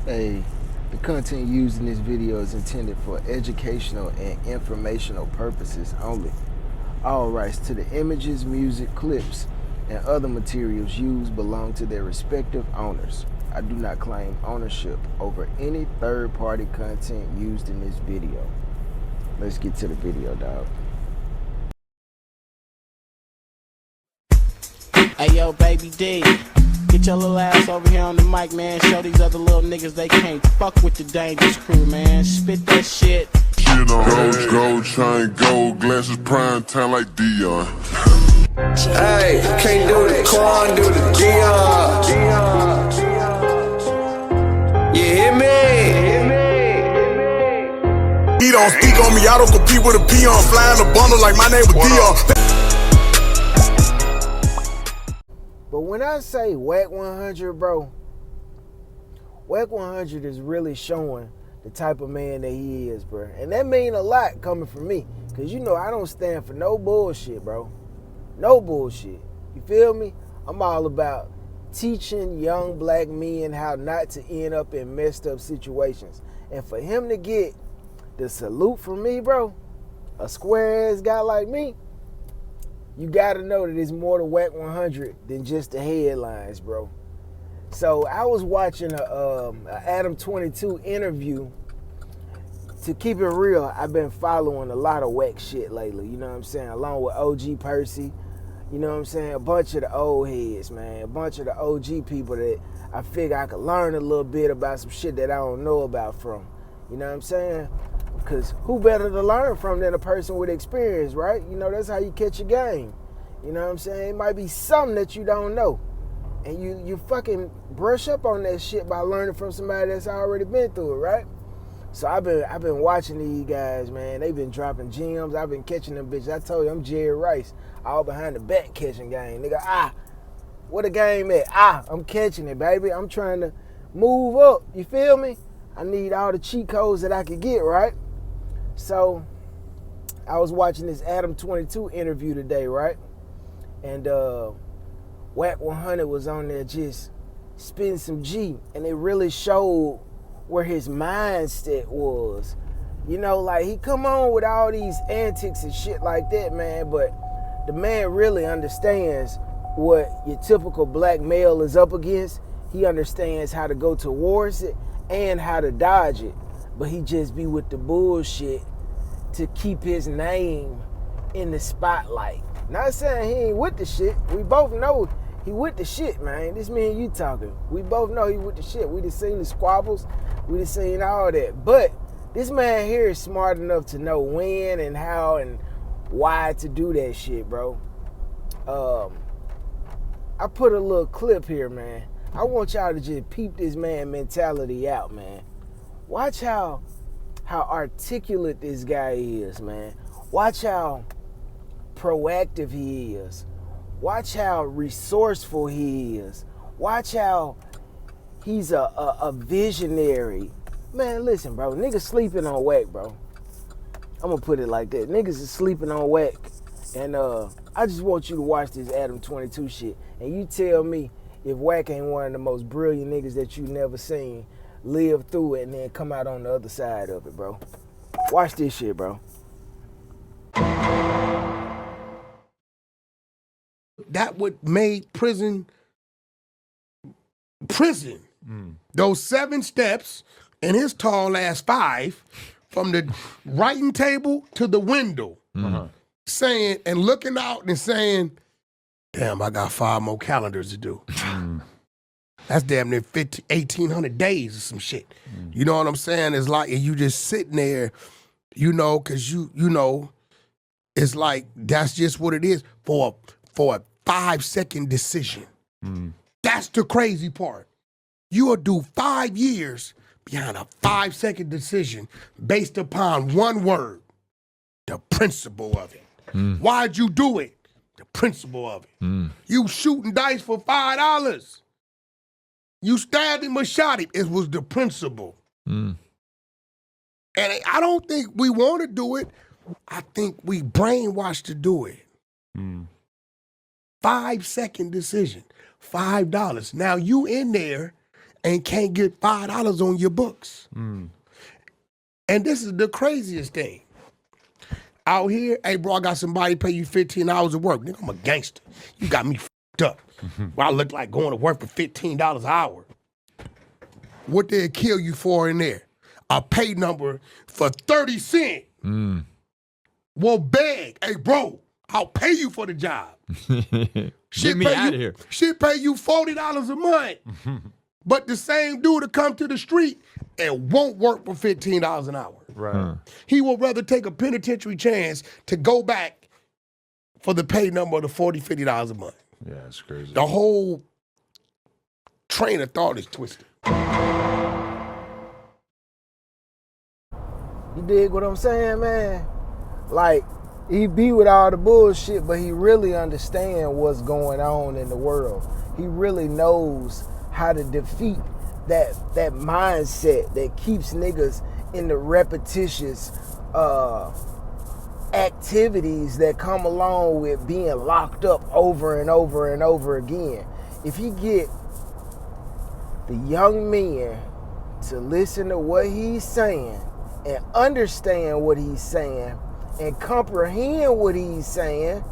Hey, the content used in this video is intended for educational and informational purposes only. All rights to the images, music, clips, and other materials used belong to their respective owners. I do not claim ownership over any third-party content used in this video. Let's get to the video, dog. Hey yo, baby D, get your little ass over here on the mic, man. Show these other little niggas they can't fuck with the dangerous crew, man. Spit that shit. Gold chain, gold glasses, prime time like Dion. Hey, can't do the Quan, do the Dion. You hear me? He don't speak on me, I don't compete with a peon. Flying a bundle like my name was Dion. But when I say Wack 100, bro, Wack 100 is really showing the type of man that he is, bro. And that mean a lot coming from me. Because you know I don't stand for no bullshit, bro. No bullshit. You feel me? I'm all about teaching young black men how not to end up in messed up situations. And for him to get the salute from me, bro, a square ass guy like me, you gotta know that it's more to Wack 100 than just the headlines, bro. So I was watching a Adam 22 interview. To keep it real, I've been following a lot of Wack shit lately, you know what I'm saying? Along with OG Percy, you know what I'm saying? A bunch of the old heads, man. A bunch of the OG people that I figure I could learn a little bit about some shit that I don't know about from. You know what I'm saying? Because who better to learn from than a person with experience, right? You know, that's how you catch a game. You know what I'm saying? It might be something that you don't know. And you fucking brush up on that shit by learning from somebody that's already been through it, right? So I've been watching these guys, man. They've been dropping gems. I've been catching them bitches. I told you I'm Jerry Rice, all behind the back catching game. Nigga, what a game at? I'm catching it, baby. I'm trying to move up. You feel me? I need all the cheat codes that I could get, right? So I was watching this Adam 22 interview today, right? And Wack 100 was on there just spitting some G, and it really showed where his mindset was. You know, like he come on with all these antics and shit like that, man, but the man really understands what your typical black male is up against. He understands how to go towards it and how to dodge it, but he just be with the bullshit to keep his name in the spotlight. Not saying he ain't with the shit. We both know he with the shit, man. This me and you talking. We both know he with the shit. We done seen the squabbles. We done seen all that. But this man here is smart enough to know when and how and why to do that shit, bro. I put a little clip here, man. I want y'all to just peep this man mentality out, man. Watch how articulate this guy is, man. Watch how proactive he is. Watch how resourceful he is. Watch how he's a visionary. Man, listen, bro. Niggas sleeping on Wack, bro. I'm gonna put it like that. Niggas is sleeping on Wack. And I just want you to watch this Adam 22 shit. And you tell me if Wack ain't one of the most brilliant niggas that you never seen live through it and then come out on the other side of it, bro. Watch this shit, bro. That what made prison. Those 7 steps and his tall ass 5 from the writing table to the window, saying and looking out and saying, damn, I got 5 more calendars to do. That's damn near 1,800 days or some shit. You know what I'm saying? It's like you just sitting there, you know, because you know, it's like that's just what it is for a 5-second decision. That's the crazy part. You will do 5 years behind a 5-second decision based upon one word, the principle of it. Why'd you do it? The principle of it. You shooting dice for $5. You stabbed him or shot him. It was the principle. And I don't think we want to do it. I think we brainwashed to do it. 5-second decision, $5. Now you in there and can't get $5 on your books. And this is the craziest thing. Out here, hey, bro, I got somebody pay you 15 hours of work. Nigga, I'm a gangster. You got me fucked up. Well, I look like going to work for $15 an hour. What they'll kill you for in there? A pay number for 30 cents. Well, beg, hey, bro, I'll pay you for the job. Get me out of here. She'll pay you $40 a month. But the same dude to come to the street and won't work for $15 an hour. Right. He would rather take a penitentiary chance to go back for the pay number of the $40, $50 a month. Yeah, it's crazy. The whole train of thought is twisted. You dig what I'm saying, man? Like, he be with all the bullshit, but he really understand what's going on in the world. He really knows how to defeat that mindset that keeps niggas in the repetitious activities that come along with being locked up over and over and over again. If he get the young men to listen to what he's saying and understand what he's saying and comprehend what he's saying,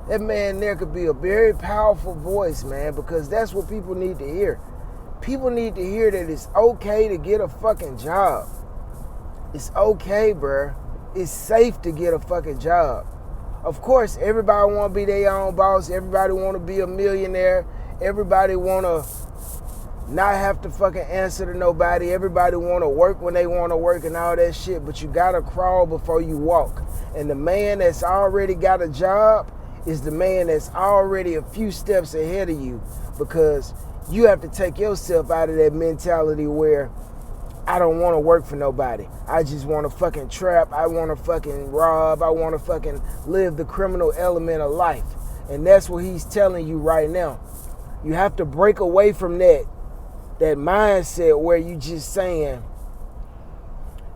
that man there could be a very powerful voice, man, because that's what people need to hear. People need to hear that it's okay to get a fucking job. It's okay, bruh. It's safe to get a fucking job. Of course, everybody want to be their own boss. Everybody want to be a millionaire. Everybody want to not have to fucking answer to nobody. Everybody want to work when they want to work and all that shit. But you got to crawl before you walk. And the man that's already got a job is the man that's already a few steps ahead of you, because you have to take yourself out of that mentality where I don't want to work for nobody. I just want to fucking trap. I want to fucking rob. I want to fucking live the criminal element of life. And that's what he's telling you right now. You have to break away from that mindset where you just saying,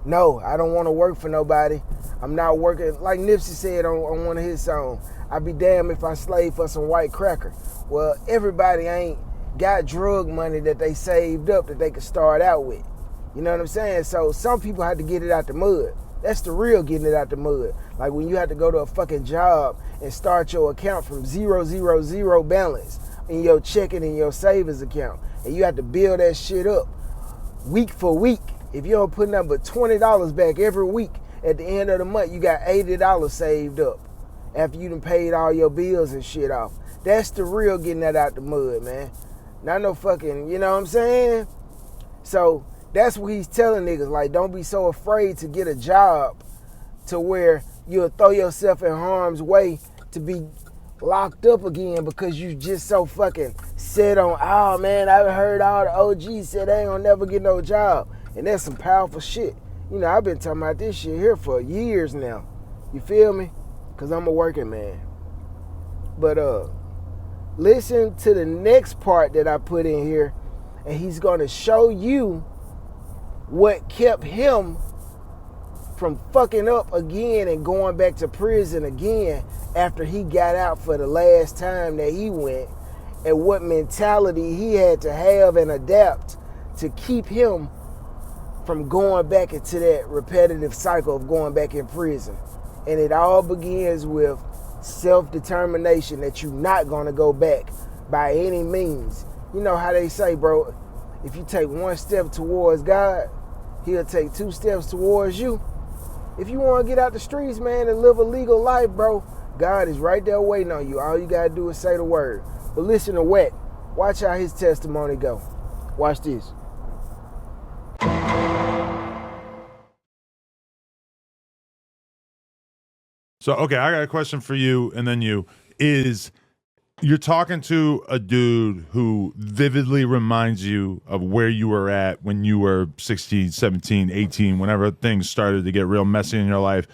no, I don't want to work for nobody. I'm not working. Like Nipsey said on one of his songs, I'd be damned if I slave for some white cracker. Well, everybody ain't got drug money that they saved up that they could start out with. You know what I'm saying? So some people had to get it out the mud. That's the real getting it out the mud. Like when you had to go to a fucking job and start your account from 0 balance in your checking and your savings account. And you have to build that shit up week for week. If you don't put nothing but $20 back every week, at the end of the month, you got $80 saved up after you done paid all your bills and shit off. That's the real getting that out the mud, man. Not no fucking, you know what I'm saying? So that's what he's telling niggas. Like, don't be so afraid to get a job to where you'll throw yourself in harm's way to be locked up again because you just so fucking set on, oh man, I heard all the OGs said they ain't gonna never get no job. And that's some powerful shit. You know, I've been talking about this shit here for years now. You feel me? Because I'm a working man. But listen to the next part that I put in here, and he's gonna show you what kept him from fucking up again and going back to prison again after he got out for the last time that he went, and what mentality he had to have and adapt to keep him from going back into that repetitive cycle of going back in prison. And it all begins with self-determination that you're not gonna go back by any means. You know how they say, bro, if you take one step towards God, he'll take 2 steps towards you. If you want to get out the streets, man, and live a legal life, bro, God is right there waiting on you. All you got to do is say the word. But listen to Wack. Watch how his testimony go. Watch this. So, okay, I got a question for you and then you. You're talking to a dude who vividly reminds you of where you were at when you were 16, 17, 18, whenever things started to get real messy in your life.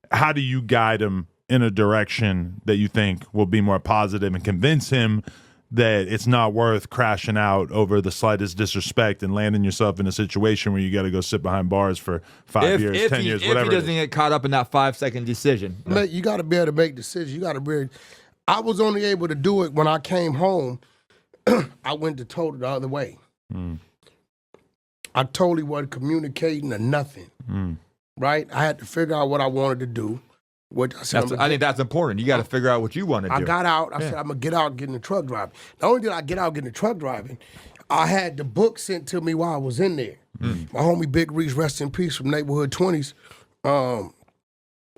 How do you guide him in a direction that you think will be more positive and convince him that it's not worth crashing out over the slightest disrespect and landing yourself in a situation where you got to go sit behind bars for 5 years, 10 years, whatever. If he doesn't get caught up in that 5-second decision. Man, you got to be able to make decisions. You got to be. I was only able to do it when I came home. I went to total the other way. I totally wasn't communicating or nothing. Right? I had to figure out what I wanted to do. I think that's important. You got to figure out what you want to do. I got out. I said, I'm going to get out and get in the truck driving. Not only did I get out and get in the truck driving, I had the book sent to me while I was in there. My homie Big Reese, rest in peace, from Neighborhood 20s,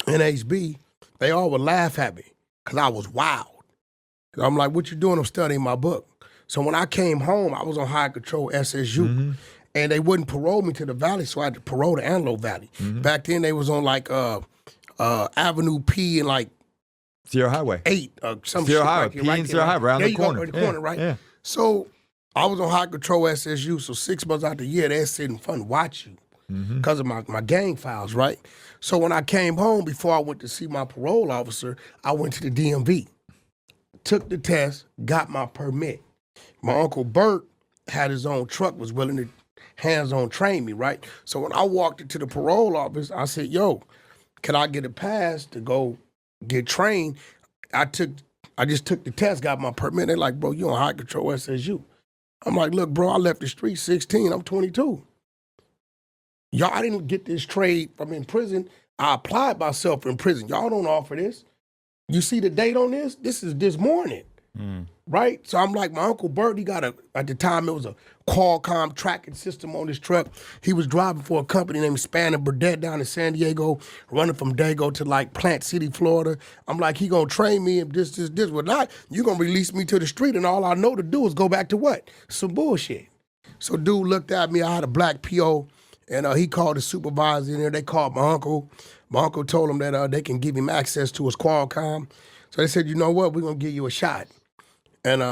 NHB, they all would laugh at me because I was wild. I'm like, what you doing? I'm studying my book. So when I came home, I was on high control SSU. And they wouldn't parole me to the Valley, so I had to parole to Antelope Valley. Back then, they was on like Avenue P and like Sierra Highway. 8 some Sierra shit Highway, right here, P and Sierra Highway, around the corner. Right the corner, right? Yeah. So I was on high control SSU, so 6 months out the year, they're sitting fun watch you because of my gang files, right? So when I came home, before I went to see my parole officer, I went to the DMV, took the test, got my permit. My Uncle Bert had his own truck, was willing to hands-on train me, right? So when I walked into the parole office, I said, yo, can I get a pass to go get trained? I just took the test, got my permit. They're like, bro, you on high control SSU. I'm like, look, bro, I left the street 16. I'm 22. Y'all, I didn't get this trade from in prison. I applied myself in prison. Y'all don't offer this. You see the date on this? This is this morning. Right? So I'm like, my Uncle Bert, he got at the time, it was a Qualcomm tracking system on his truck. He was driving for a company named Span and Burdett down in San Diego, running from Dago to like Plant City, Florida. I'm like, he gonna train me and this. Well, not, you gonna release me to the street and all I know to do is go back to what? Some bullshit. So dude looked at me, I had a black PO, and he called the supervisor in there. They called my uncle. My uncle told him that they can give him access to his Qualcomm. So they said, you know what, we're gonna give you a shot. And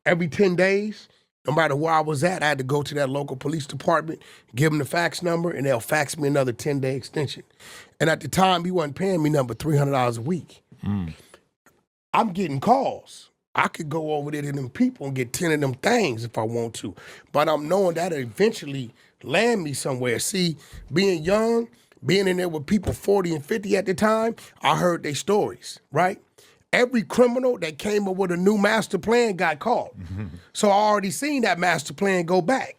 every 10 days, no matter where I was at, I had to go to that local police department, give them the fax number, and they'll fax me another 10-day extension. And at the time, he wasn't paying me number $300 a week. I'm getting calls. I could go over there to them people and get 10 of them things if I want to. But I'm knowing that'll eventually land me somewhere. See, being young, being in there with people 40 and 50 at the time, I heard their stories, right? Every criminal that came up with a new master plan got caught. So I already seen that master plan go back.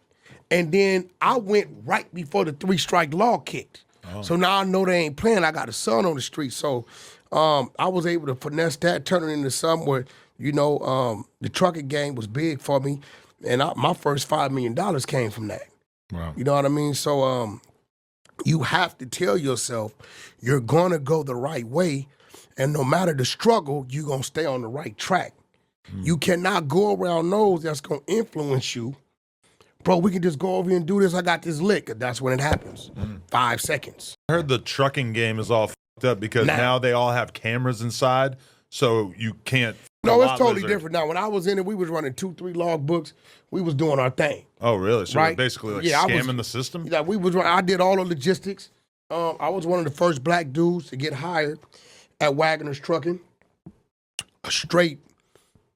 And then I went right before the 3-strike law kicked. So now I know they ain't playing. I got a son on the street. So I was able to finesse that, turn it into something where, the trucking game was big for me. And my first $5 million came from that. Wow. You know what I mean? So you have to tell yourself you're going to go the right way. And no matter the struggle, you're going to stay on the right track. You cannot go around those that's going to influence you. Bro, we can just go over here and do this. I got this lick. That's when it happens. 5 seconds. I heard the trucking game is all fucked up because now they all have cameras inside, so you can't. No, it's totally different now. When I was in it, we was running 2-3 log books. We was doing our thing. Oh, really? So right? you're basically like scamming the system? Yeah, I did all the logistics. I was one of the first black dudes to get hired at Wagner's Trucking, a straight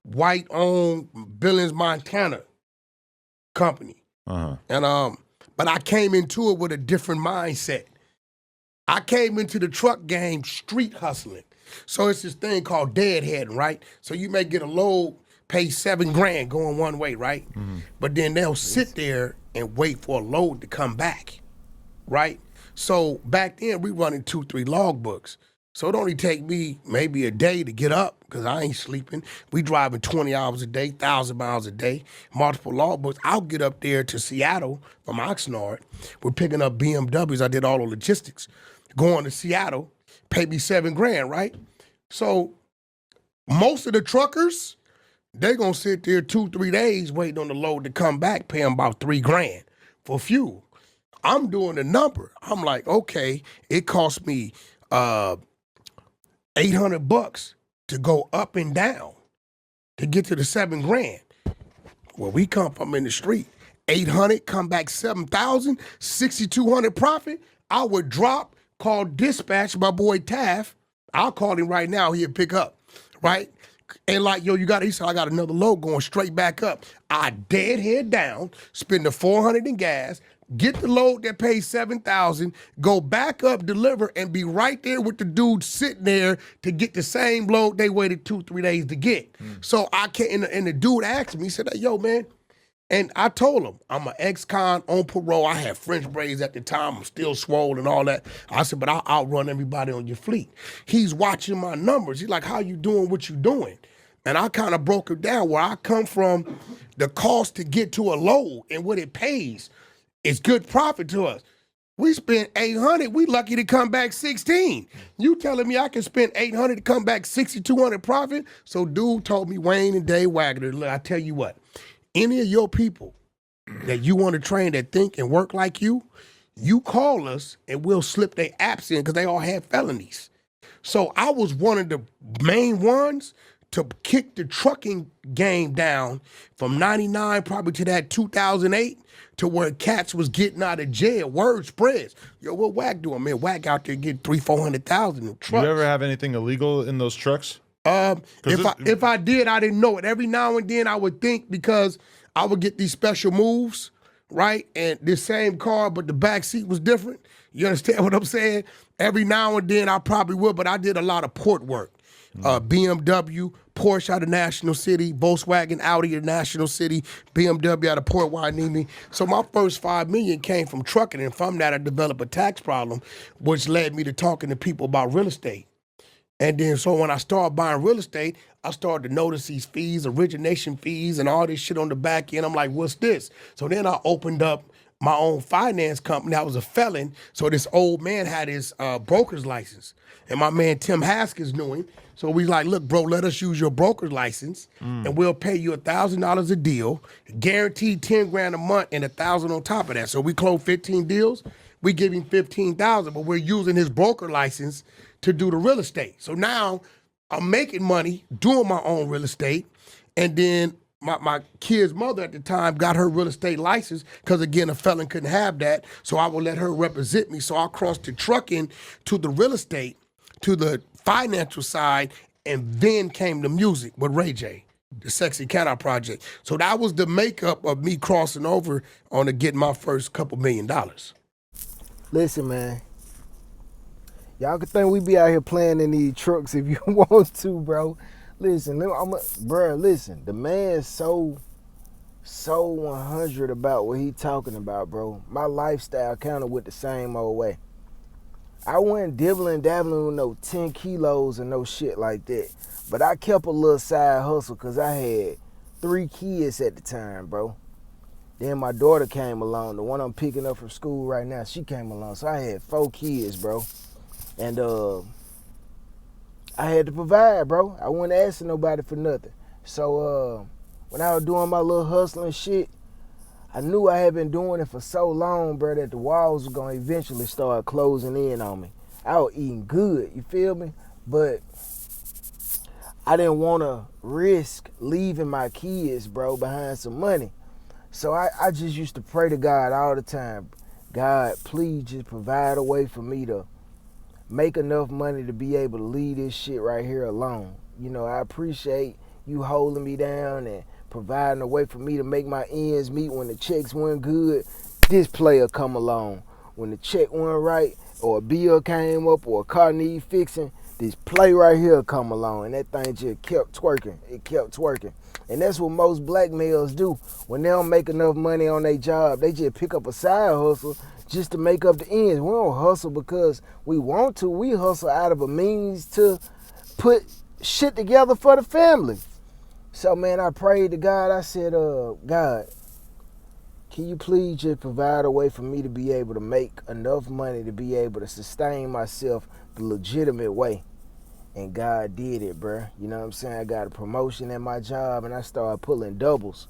white-owned Billings, Montana company. And but I came into it with a different mindset. I came into the truck game street hustling. So it's this thing called deadheading, right? So you may get a load, pay $7,000 going one way, right? But then they'll sit there and wait for a load to come back, right? So back then we running 2-3 log books. So it only take me maybe a day to get up because I ain't sleeping. We driving 20 hours a day, 1,000 miles a day, multiple log books. I'll get up there to Seattle from Oxnard. We're picking up BMWs. I did all the logistics. Going to Seattle, pay me $7,000, right? So most of the truckers, they gonna sit there 2-3 days waiting on the load to come back, pay them about $3,000 for fuel. I'm doing the number. I'm like, okay, it cost me $800 to go up and down to get to the $7,000. Well, we come from in the street, 800, come back 7,000, 6,200 profit. I would drop, call dispatch, my boy Taff. I'll call him right now. He'll pick up, right? And like, yo, he said, I got another load going straight back up. I deadhead down, spend the $400 in gas, get the load that pays $7,000, go back up, deliver, and be right there with the dude sitting there to get the same load they waited 2-3 days to get. So I can't, and the dude asked me, he said, yo, man, And I told him, I'm an ex-con on parole. I had French braids at the time. I'm still swole and all that. I said, but I'll outrun everybody on your fleet. He's watching my numbers. He's like, how you doing what you doing? And I kind of broke it down where I come from. The cost to get to a load and what it pays is good profit to us. We spent 800. We lucky to come back 16. You telling me I can spend 800 to come back 6,200 profit? So dude told me, Wayne and Dave Wagner, look, I tell you what, any of your people that you want to train that think and work like you call us and we'll slip their apps in because they all had felonies. So I was one of the main ones to kick the trucking game down from 99 probably to that 2008 to where cats was getting out of jail. Word spreads. Yo, what Wack doing, man? Wack out there getting 300,000-400,000 in trucks. You ever have anything illegal in those trucks? If I did, I didn't know it. Every now and then I would think because I would get these special moves, right? And this same car, but the back seat was different. You understand what I'm saying? Every now and then I probably would, but I did a lot of port work. BMW, Porsche out of National City, Volkswagen, Audi out of National City, BMW out of Port Hueneme. So my first $5 million came from trucking, and from that I developed a tax problem, which led me to talking to people about real estate. And then so when I started buying real estate, I started to notice these fees, origination fees, and all this shit on the back end. I'm like, what's this? So then I opened up my own finance company. I was a felon. So this old man had his broker's license. And my man Tim Haskins knew him. So we like, look, bro, let us use your broker's license and we'll pay you $1,000 a deal, guaranteed 10 grand a month and 1,000 on top of that. So we close 15 deals, we give him 15,000, but we're using his broker license to do the real estate. So now I'm making money doing my own real estate. And then my kid's mother at the time got her real estate license because, again, a felon couldn't have that. So I would let her represent me. So I crossed the trucking to the real estate, to the financial side, and then came the music with Ray J, the Sexy Cat Out Project. So that was the makeup of me crossing over on to get my first couple $1 million. Listen, man. Y'all can think we be out here playing in these trucks if you want to, bro. Listen, listen. The man's so 100 about what he talking about, bro. My lifestyle kind of went the same old way. I wasn't dabbling with no 10 kilos and no shit like that. But I kept a little side hustle because I had 3 kids at the time, bro. Then my daughter came along. The one I'm picking up from school right now, she came along. So I had 4 kids, bro. And I had to provide, bro. I wasn't asking nobody for nothing. So when I was doing my little hustling shit, I knew I had been doing it for so long, bro, that the walls were going to eventually start closing in on me. I was eating good, you feel me? But I didn't want to risk leaving my kids, bro, behind some money. So I just used to pray to God all the time. God, please just provide a way for me to make enough money to be able to leave this shit right here alone. You know, I appreciate you holding me down and providing a way for me to make my ends meet. When the checks went good, this player come along. When the check went right, or a bill came up, or a car need fixing, this play right here come along. And that thing just kept twerking. It kept twerking. And that's what most black males do. When they don't make enough money on their job, they just pick up a side hustle just to make up the ends. We don't hustle because we want to. We hustle out of a means to put shit together for the family. So, man, I prayed to God. I said, God, can you please just provide a way for me to be able to make enough money to be able to sustain myself the legitimate way? And God did it, bruh. You know what I'm saying? I got a promotion at my job, and I started pulling doubles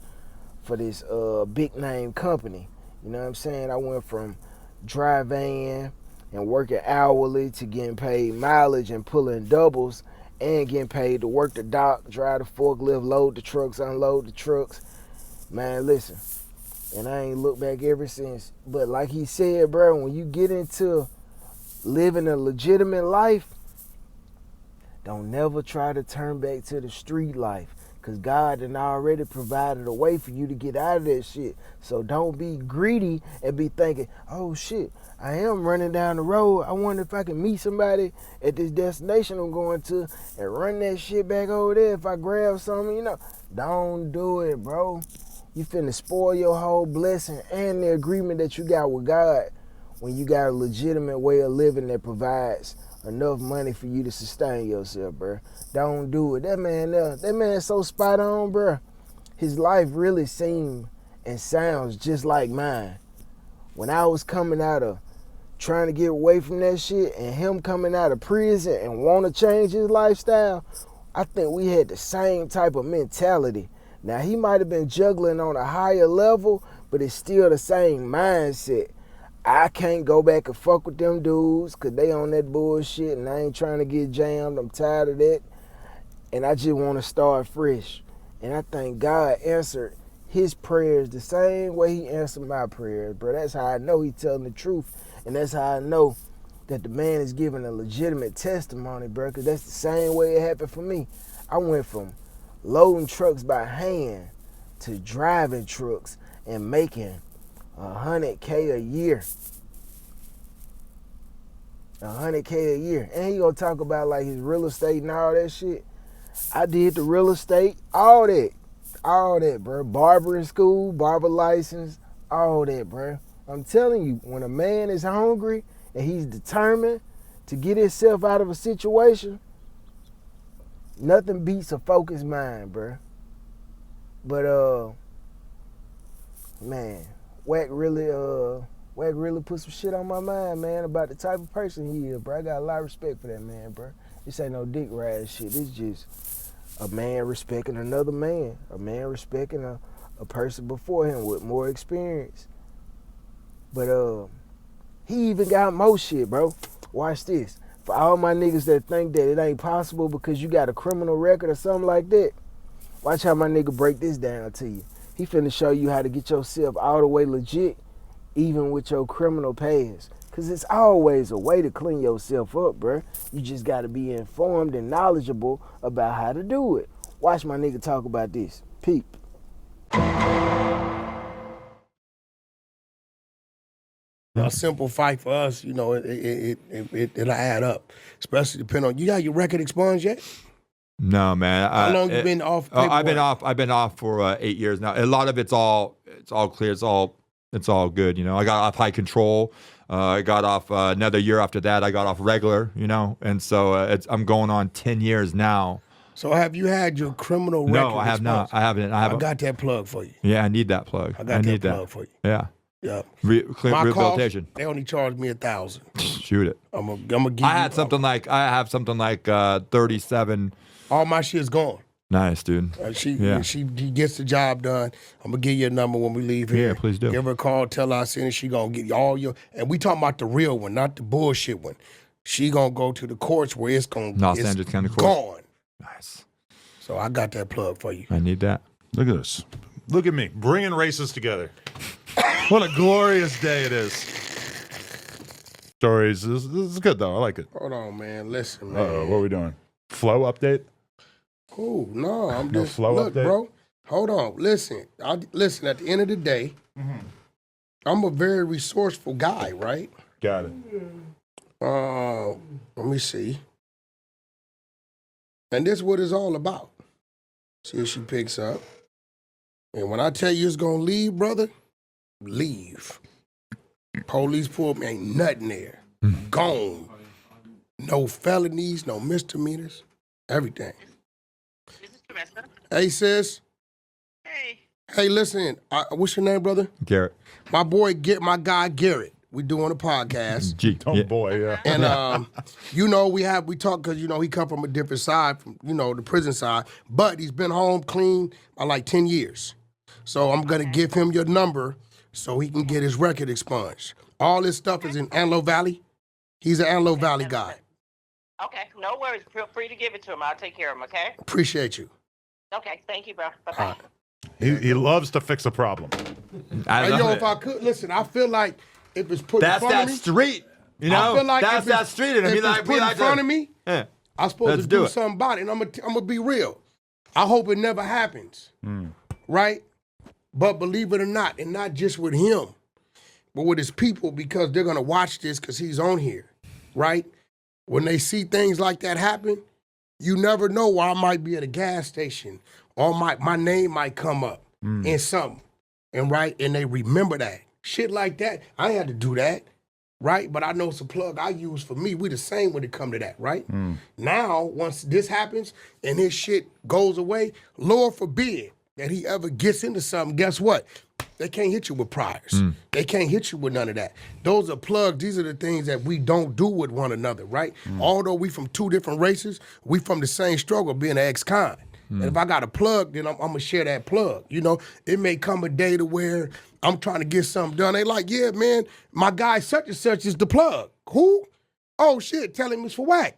for this big name company. You know what I'm saying? I went from driving and working hourly to getting paid mileage and pulling doubles and getting paid to work the dock, drive the forklift, load the trucks, unload the trucks. Man, listen, and I ain't looked back ever since. But like he said, bro, when you get into living a legitimate life, don't never try to turn back to the street life, because God done already provided a way for you to get out of that shit. So don't be greedy and be thinking, oh shit, I am running down the road. I wonder if I can meet somebody at this destination I'm going to and run that shit back over there if I grab something, you know. Don't do it, bro. You finna spoil your whole blessing and the agreement that you got with God when you got a legitimate way of living that provides enough money for you to sustain yourself, bro. Don't do it. That man so spot on, bro. His life really seemed and sounds just like mine. When I was coming out of trying to get away from that shit and him coming out of prison and want to change his lifestyle, I think we had the same type of mentality. Now, he might have been juggling on a higher level, but it's still the same mindset. I can't go back and fuck with them dudes because they on that bullshit and I ain't trying to get jammed. I'm tired of that. And I just want to start fresh. And I think God answered his prayers the same way he answered my prayers, bro. That's how I know he telling the truth. And that's how I know that the man is giving a legitimate testimony, bro, because that's the same way it happened for me. I went from loading trucks by hand to driving trucks and making $100K a year. $100K a year. And he gonna talk about like his real estate and all that shit. I did the real estate, all that, bro. Barbering school, barber license, all that, bro. I'm telling you, when a man is hungry and he's determined to get himself out of a situation, nothing beats a focused mind, bro. But man, Wack really put some shit on my mind, man, about the type of person he is, bro. I got a lot of respect for that man, bro. This ain't no dick ride shit. This just a man respecting another man, a man respecting a person before him with more experience. But he even got more shit, bro. Watch this. For all my niggas that think that it ain't possible because you got a criminal record or something like that, watch how my nigga break this down to you. He finna show you how to get yourself all the way legit, even with your criminal past. Cause it's always a way to clean yourself up, bruh. You just gotta be informed and knowledgeable about how to do it. Watch my nigga talk about this. Peep. A simple fight for us, you know, it'll add up. Especially depending on, you got your record expunged yet? No, man. How long you been off? I've been off for 8 years now. A lot of it's all clear. It's all good. You know, I got off high control. I got off another year after that. I got off regular. You know, and so I'm going on 10 years now. So have you had your criminal record? No, I have not. I haven't. I got that plug for you. Yeah, I need that plug. I got that plug for you. Yeah. Yeah. Rehabilitation. They only charged me $1,000. Shoot it. I'm gonna give I have something like 37. All my shit's gone. Nice, dude. She gets the job done. I'm gonna give you a number when we leave here. Yeah, please do. Give her a call, tell her I sent it. She gonna get all your, and we talking about the real one, not the bullshit one. She gonna go to the courts where it's gonna Los Angeles County Court. Gone. Nice. So I got that plug for you. I need that. Look at this. Look at me bringing races together. What a glorious day it is. Stories. This is good though. I like it. Hold on, man. Listen, man. Uh-oh, what are we doing? Flow update? Oh no, I'm No just flow look, update? bro. Hold on. Listen. Listen. At the end of the day, I'm a very resourceful guy, right? Got it. Let me see. And this is what it's all about. See if she picks up. And when I tell you it's gonna leave, brother, leave. Police pulled me, ain't nothing there. Gone. No felonies, no misdemeanors, everything. This is Teresa. Hey, sis. Hey. Hey, listen. What's your name, brother? Garrett. My guy Garrett. We doing a podcast. Boy, yeah. And you know, we talk because you know he come from a different side, from the prison side. But he's been home clean by like 10 years. So I'm gonna give him your number so he can get his record expunged. All this stuff is in Antelope Valley. He's an Antelope Valley guy. Okay, no worries. Feel free to give it to him. I'll take care of him, okay? Appreciate you. Okay, thank you, bro. Bye-bye. He loves to fix a problem. I Hey, love yo, it. if I could listen, I feel like if it's put That's in front that of me, street. You know, I feel like that's if it's- that street. And if be it's like, put in front of me, Yeah. I'm supposed Let's to do do it. something about it. And I'm gonna be real. I hope it never happens. Right? But believe it or not, and not just with him, but with his people, because they're gonna watch this because he's on here. Right? When they see things like that happen, you never know where I might be at a gas station or my name might come up in something. and they remember that. Shit like that, I ain't had to do that, right? But I know it's a plug I use for me. We the same when it come to that, right? Now, once this happens and his shit goes away, Lord forbid that he ever gets into something, guess what? They can't hit you with priors. They can't hit you with none of that. Those are plugs. These are the things that we don't do with one another, right? Although we from two different races, we from the same struggle being an ex-con. And if I got a plug, then I'm going to share that plug. You know, it may come a day to where I'm trying to get something done. They like, yeah, man, my guy such and such is the plug. Who? Oh, shit, tell him it's for Wack.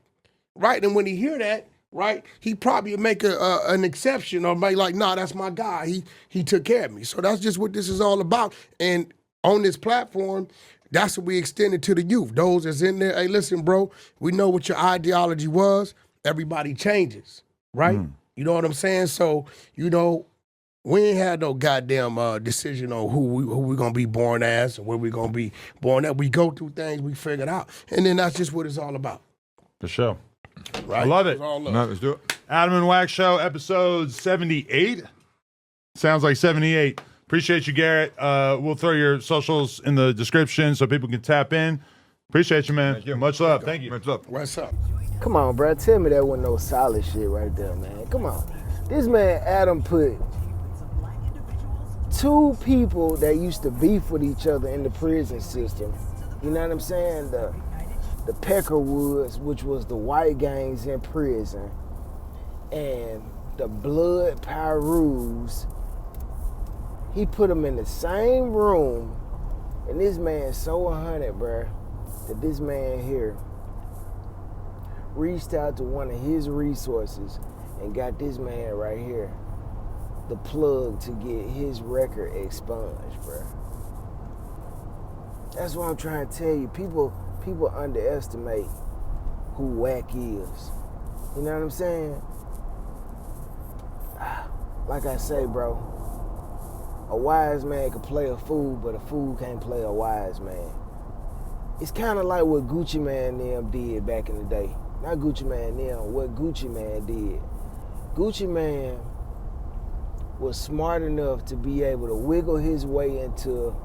Right? And when he hear that, right, he probably make an exception or may like, nah, that's my guy. He took care of me. So that's just what this is all about. And on this platform, that's what we extended to the youth. Those that's in there, hey, listen, bro, we know what your ideology was. Everybody changes, right? You know what I'm saying? So, you know, we ain't had no goddamn decision on who we gonna be born as and where we gonna be born at. We go through things, we figure it out. And then that's just what it's all about. For sure. Right? I love it. It's all love. No, let's do it. Adam and Wack Show, episode 78. Sounds like 78. Appreciate you, Garrett. We'll throw your socials in the description so people can tap in. Appreciate you, man. Thank you. Much love. Thank you. What's up? What's up? Come on, bro. Tell me that wasn't no solid shit right there, man. Come on. This man, Adam, put two people that used to beef with each other in the prison system. You know what I'm saying? The Peckerwoods, which was the white gangs in prison, and the Blood Pyrus. He put them in the same room, and this man so 100, bro, that this man here reached out to one of his resources and got this man right here the plug to get his record expunged, bro. That's what I'm trying to tell you. People underestimate who Wack is. You know what I'm saying? Like I say, bro, a wise man can play a fool, but a fool can't play a wise man. It's kind of like what Gucci Man and them did back in the day. Not Gucci Man and them, what Gucci Man did. Gucci Man was smart enough to be able to wiggle his way into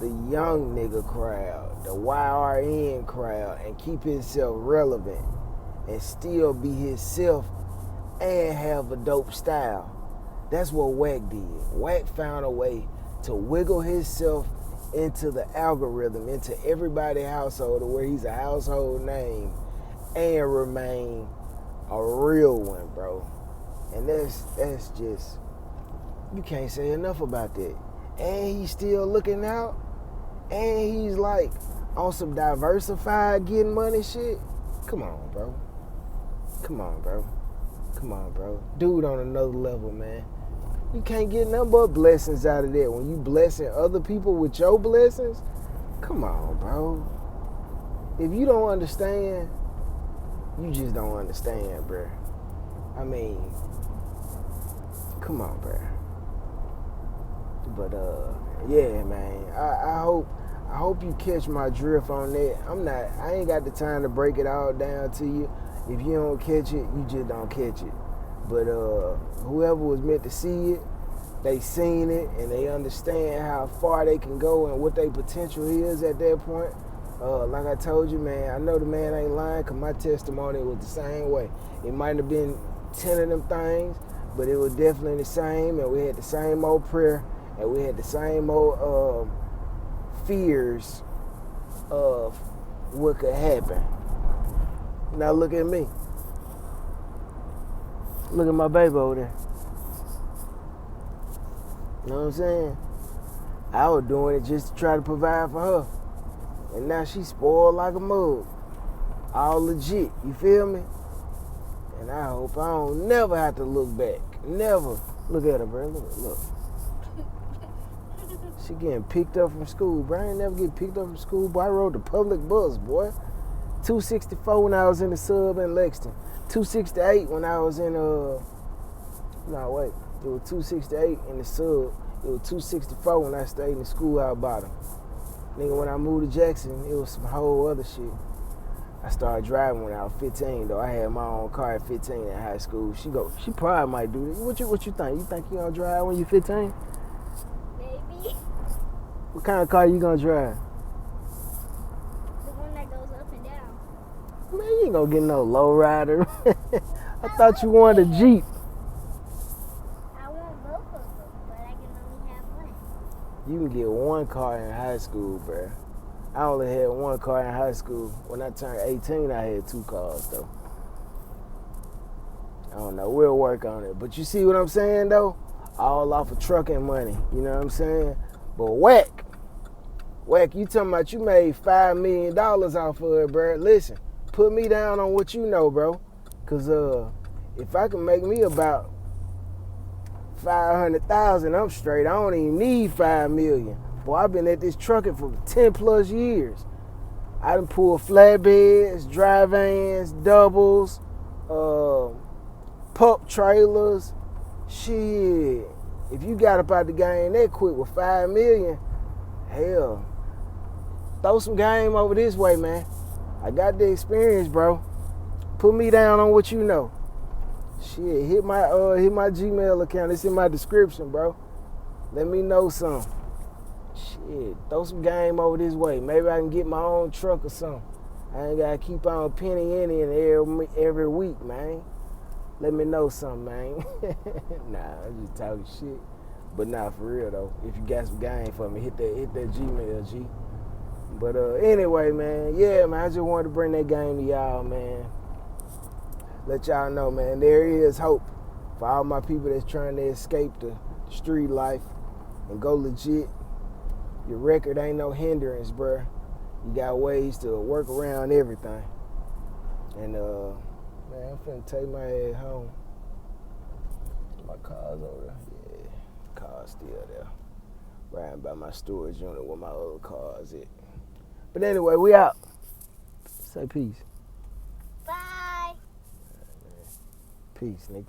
the young nigga crowd, the YRN crowd, and keep himself relevant and still be himself and have a dope style. That's what Wack did. Wack found a way to wiggle himself into the algorithm, into everybody's household, where he's a household name and remain a real one, bro. And that's just, you can't say enough about that. And he's still looking out, and he's like on some diversified getting money shit. Come on, bro. Come on, bro. Come on, bro. Dude on another level, man. You can't get nothing but blessings out of that. When you blessing other people with your blessings, come on, bro. If you don't understand, you just don't understand, bro. I mean, come on, bro. But yeah, man. I hope you catch my drift on that. I ain't got the time to break it all down to you. If you don't catch it, you just don't catch it. But whoever was meant to see it, they seen it, and they understand how far they can go and what their potential is at that point. Like I told you, man, I know the man ain't lying, because my testimony was the same way. It might have been 10 of them things, but it was definitely the same, and we had the same old prayer, and we had the same old fears of what could happen. Now look at me. Look at my baby over there. You know what I'm saying? I was doing it just to try to provide for her. And now she's spoiled like a mug. All legit, you feel me? And I hope I don't never have to look back. Never. Look at her, bro. Look. She getting picked up from school, bro. I ain't never get picked up from school, boy. I rode the public bus, boy. 264 when I was in the sub in Lexington. 268 when I was in it was 268 in the sub. It was 264 when I stayed in the school out bottom. Nigga, when I moved to Jackson, it was some whole other shit. I started driving when I was 15 though. I had my own car at 15 in high school. She probably might do this. What you think? You think you gonna drive when you 15? Maybe. What kind of car you gonna drive? The one that goes up and down. Man, you ain't gonna get no low rider. I thought you wanted a Jeep. I want both of them, but I can only have one. You can get one car in high school, bruh. I only had one car in high school. When I turned 18, I had 2 cars, though. I don't know. We'll work on it. But you see what I'm saying, though? All off of trucking money. You know what I'm saying? But Wack, you talking about you made $5 million off of it, bruh. Listen, put me down on what you know, bro. Because if I can make me about 500,000, I'm straight. I don't even need 5 million. Boy, I've been at this trucking for 10 plus years. I done pulled flatbeds, dry vans, doubles, pup trailers. Shit. If you got up out the game that quick with 5 million, hell, throw some game over this way, man. I got the experience, bro. Put me down on what you know. Shit, hit my Gmail account. It's in my description, bro. Let me know some. Shit, throw some game over this way. Maybe I can get my own truck or something. I ain't gotta keep on penny in every week, man. Let me know something, man. Nah, I'm just talking shit. But nah, for real though. If you got some game for me, hit that Gmail, G. But anyway, man, yeah, man, I just wanted to bring that game to y'all, man. Let y'all know, man, there is hope for all my people that's trying to escape the street life and go legit. Your record ain't no hindrance, bruh. You got ways to work around everything. And man, I'm finna take my ass home. My car's over there. Yeah, car's still there. Riding by my storage unit where my other car's at. But anyway, we out. Say peace. Bye. Peace, nigga.